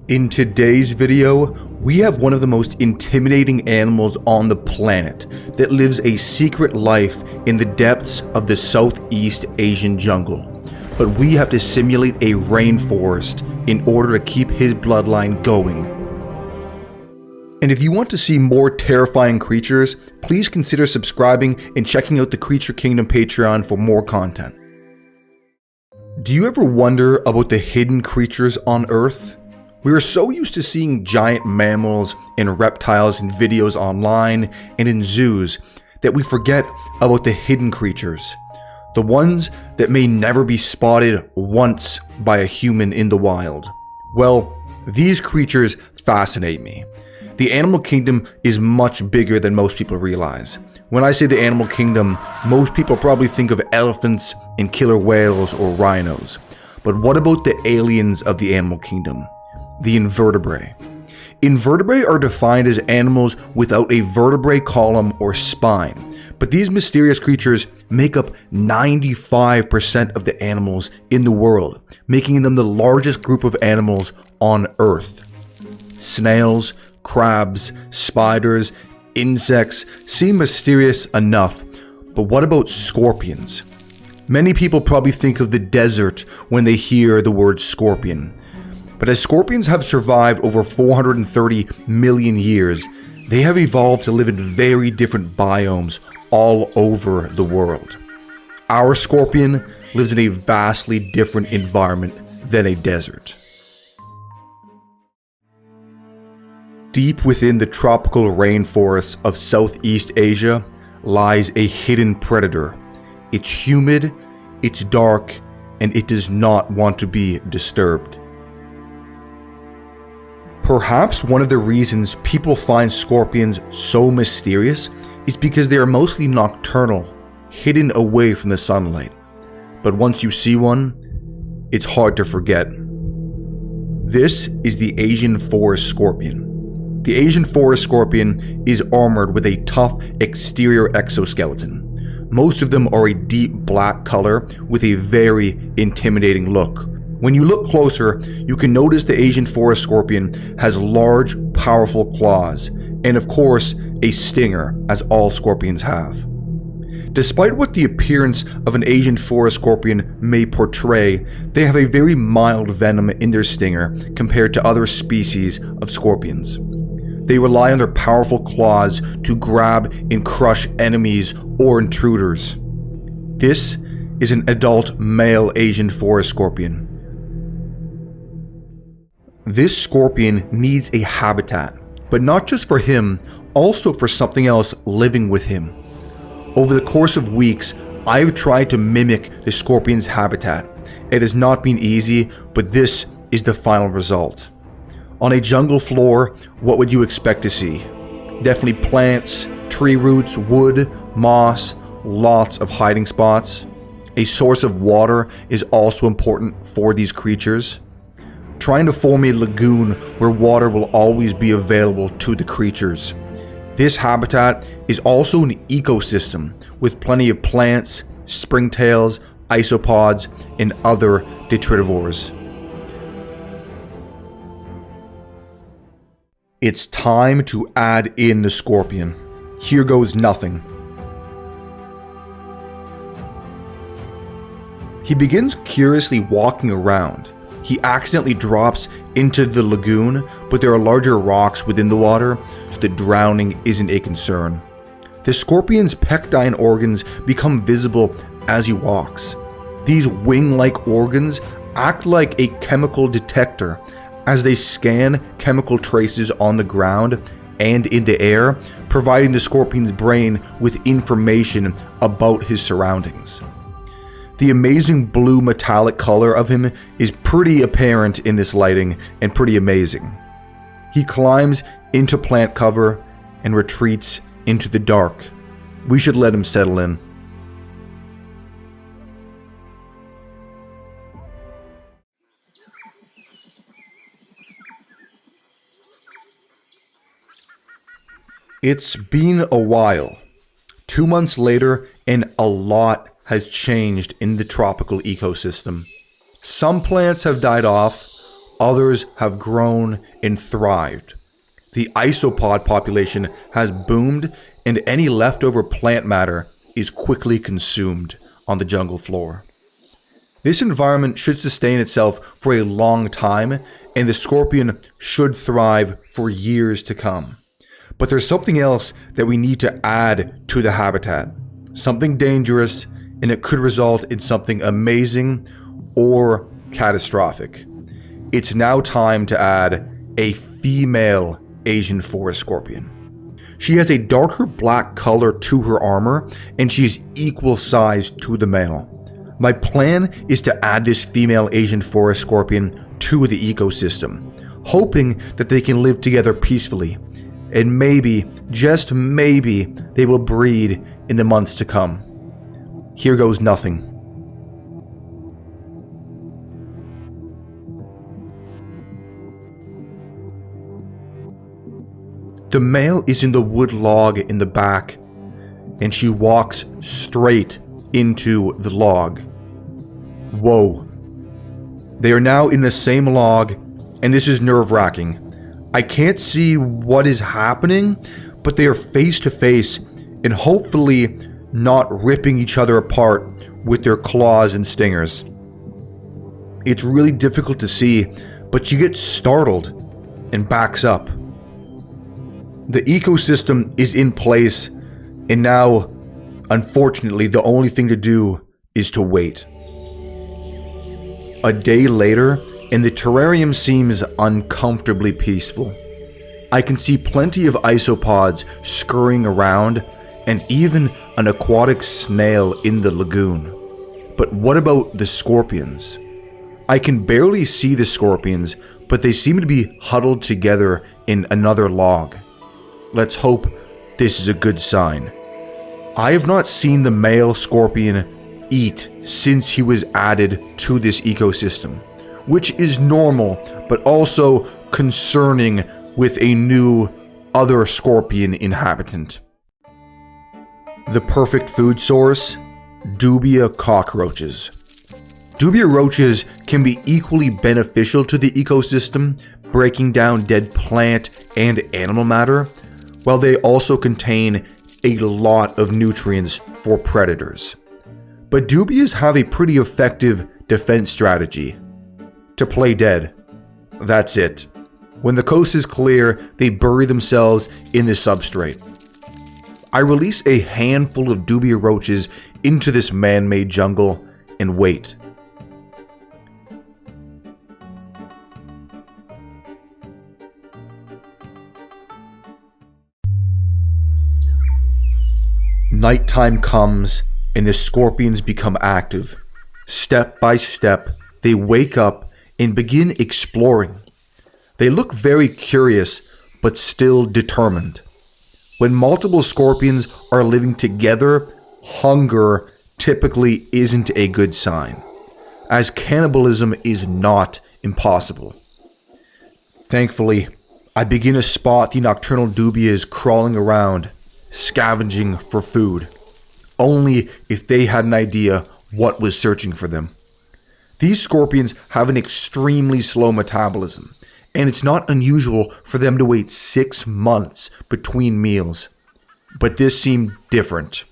In today's video, we have one of the most intimidating animals on the planet that lives a secret life in the depths of the Southeast Asian jungle. But we have to simulate a rainforest in order to keep his bloodline going. And if you want to see more terrifying creatures, please consider subscribing and checking out the Creature Kingdom Patreon for more content. Do you ever wonder about the hidden creatures on Earth? We are so used to seeing giant mammals and reptiles in videos online and in zoos that we forget about the hidden creatures. The ones that may never be spotted once by a human in the wild. Well, these creatures fascinate me. The animal kingdom is much bigger than most people realize. When I say the animal kingdom, most people probably think of elephants and killer whales or rhinos. But what about the aliens of the animal kingdom? The invertebrate. Invertebrate are defined as animals without a vertebrae column or spine, but these mysterious creatures make up 95% of the animals in the world, making them the largest group of animals on Earth. Snails, crabs, spiders, insects seem mysterious enough, but what about scorpions? Many people probably think of the desert when they hear the word scorpion. But as scorpions have survived over 430 million years, they have evolved to live in very different biomes all over the world. Our scorpion lives in a vastly different environment than a desert. Deep within the tropical rainforests of Southeast Asia lies a hidden predator. It's humid, it's dark, and it does not want to be disturbed. Perhaps one of the reasons people find scorpions so mysterious is because they are mostly nocturnal, hidden away from the sunlight. But once you see one, it's hard to forget. This is the Asian forest scorpion. The Asian forest scorpion is armored with a tough exterior exoskeleton. Most of them are a deep black color with a very intimidating look. When you look closer, you can notice the Asian forest scorpion has large, powerful claws, and of course, a stinger, as all scorpions have. Despite what the appearance of an Asian forest scorpion may portray, they have a very mild venom in their stinger compared to other species of scorpions. They rely on their powerful claws to grab and crush enemies or intruders. This is an adult male Asian forest scorpion. This scorpion needs a habitat, but not just for him, also for something else living with him. Over the course of weeks, I've tried to mimic the scorpion's habitat. It has not been easy, but this is the final result. On a jungle floor, what would you expect to see? Definitely plants, tree roots, wood, moss, lots of hiding spots. A source of water is also important for these creatures. Trying to form a lagoon where water will always be available to the creatures. This habitat is also an ecosystem with plenty of plants, springtails, isopods, and other detritivores. It's time to add in the scorpion. Here goes nothing. He begins curiously walking around. He accidentally drops into the lagoon, but there are larger rocks within the water, so the drowning isn't a concern. The scorpion's pectine organs become visible as he walks. These wing-like organs act like a chemical detector as they scan chemical traces on the ground and in the air, providing the scorpion's brain with information about his surroundings. The amazing blue metallic color of him is pretty apparent in this lighting and pretty amazing. He climbs into plant cover and retreats into the dark. We should let him settle in. It's been a while. 2 months later, and a lot has changed in the tropical ecosystem. Some plants have died off, Others have grown and thrived. The isopod population has boomed, and any leftover plant matter is quickly consumed on the jungle floor. This environment should sustain itself for a long time, and the scorpion should thrive for years to come. But there's something else that we need to add to the habitat. Something dangerous, and it could result in something amazing or catastrophic. It's now time to add a female Asian forest scorpion. She has a darker black color to her armor, and she is equal size to the male. My plan is to add this female Asian forest scorpion to the ecosystem, hoping that they can live together peacefully, and maybe, just maybe, they will breed in the months to come. Here goes nothing. The male is in the wood log in the back, and she walks straight into the log. Whoa. They are now in the same log, and this is nerve-wracking. I can't see what is happening, but they are face to face and hopefully not ripping each other apart with their claws and stingers. It's really difficult to see, but she gets startled and backs up. The ecosystem is in place, and now, unfortunately, the only thing to do is to wait. A day later, and the terrarium seems uncomfortably peaceful. I can see plenty of isopods scurrying around, and even an aquatic snail in the lagoon. But what about the scorpions? I can barely see the scorpions, but they seem to be huddled together in another log. Let's hope this is a good sign. I have not seen the male scorpion eat since he was added to this ecosystem, which is normal, but also concerning with a new other scorpion inhabitant. The perfect food source? Dubia cockroaches. Dubia roaches can be equally beneficial to the ecosystem, breaking down dead plant and animal matter, while they also contain a lot of nutrients for predators. But dubias have a pretty effective defense strategy: to play dead. That's it. When the coast is clear, they bury themselves in the substrate. I release a handful of dubia roaches into this man-made jungle and wait. Nighttime comes and the scorpions become active. Step by step, they wake up and begin exploring. They look very curious, but still determined. When multiple scorpions are living together, hunger typically isn't a good sign, as cannibalism is not impossible. Thankfully, I begin to spot the nocturnal dubias crawling around, scavenging for food. Only if they had an idea what was searching for them. These scorpions have an extremely slow metabolism, and it's not unusual for them to wait 6 months between meals. But this seemed different.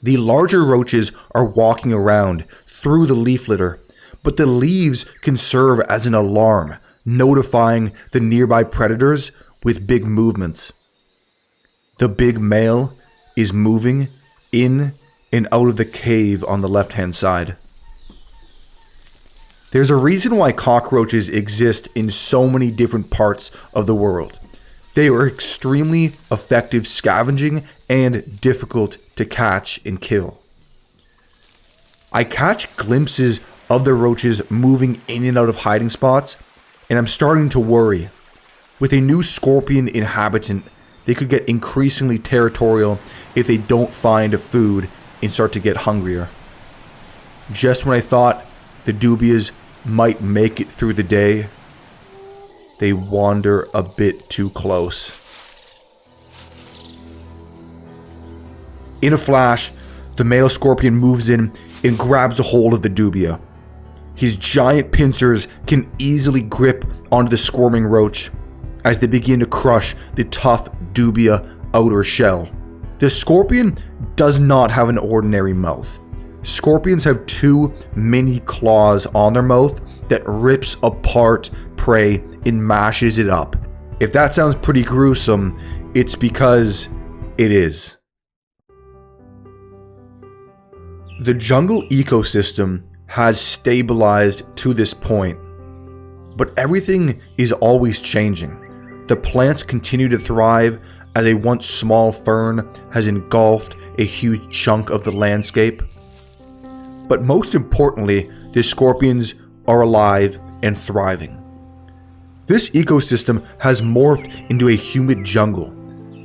The larger roaches are walking around through the leaf litter, but the leaves can serve as an alarm, notifying the nearby predators with big movements. The big male is moving in and out of the cave on the left-hand side. There's a reason why cockroaches exist in so many different parts of the world. They are extremely effective scavenging and difficult to catch and kill. I catch glimpses of the roaches moving in and out of hiding spots, and I'm starting to worry. With a new scorpion inhabitant, they could get increasingly territorial if they don't find food and start to get hungrier. Just when I thought the dubias might make it through the day, they wander a bit too close. In a flash, the male scorpion moves in and grabs a hold of the dubia. His giant pincers can easily grip onto the squirming roach as they begin to crush the tough dubia outer shell. The scorpion does not have an ordinary mouth. Scorpions have two mini claws on their mouth that rips apart prey and mashes it up. If that sounds pretty gruesome, it's because it is. The jungle ecosystem has stabilized to this point, but everything is always changing. The plants continue to thrive as a once small fern has engulfed a huge chunk of the landscape. But most importantly, the scorpions are alive and thriving. This ecosystem has morphed into a humid jungle.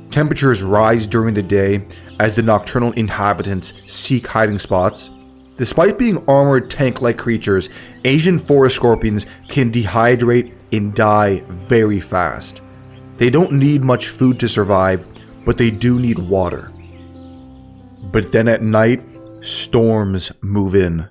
Temperatures rise during the day as the nocturnal inhabitants seek hiding spots. Despite being armored tank-like creatures, Asian forest scorpions can dehydrate and die very fast. They don't need much food to survive, but they do need water. But then at night, storms move in.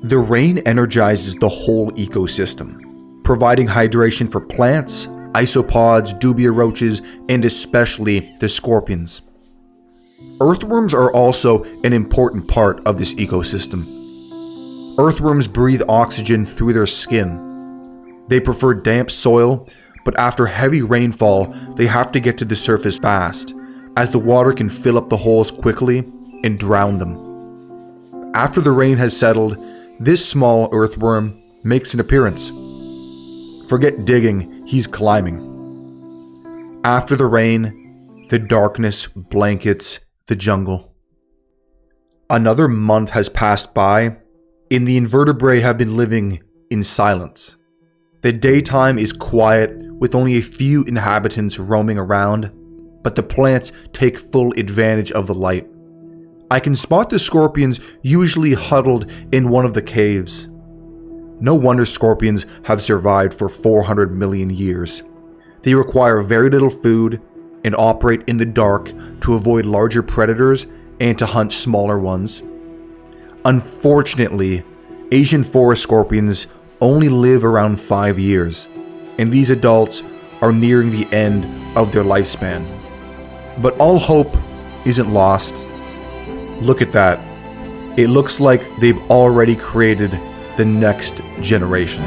The rain energizes the whole ecosystem, providing hydration for plants, isopods, dubia roaches, and especially the scorpions. Earthworms are also an important part of this ecosystem. Earthworms breathe oxygen through their skin. They prefer damp soil, but after heavy rainfall, they have to get to the surface fast, as the water can fill up the holes quickly and drown them. After the rain has settled, this small earthworm makes an appearance. Forget digging, he's climbing. After the rain, the darkness blankets the jungle. Another month has passed by, and the invertebrate have been living in silence. The daytime is quiet, with only a few inhabitants roaming around, but the plants take full advantage of the light. I can spot the scorpions usually huddled in one of the caves. No wonder scorpions have survived for 400 million years. They require very little food and operate in the dark to avoid larger predators and to hunt smaller ones. Unfortunately, Asian forest scorpions only live around 5 years, and these adults are nearing the end of their lifespan. But all hope isn't lost. Look at that. It looks like they've already created the next generation.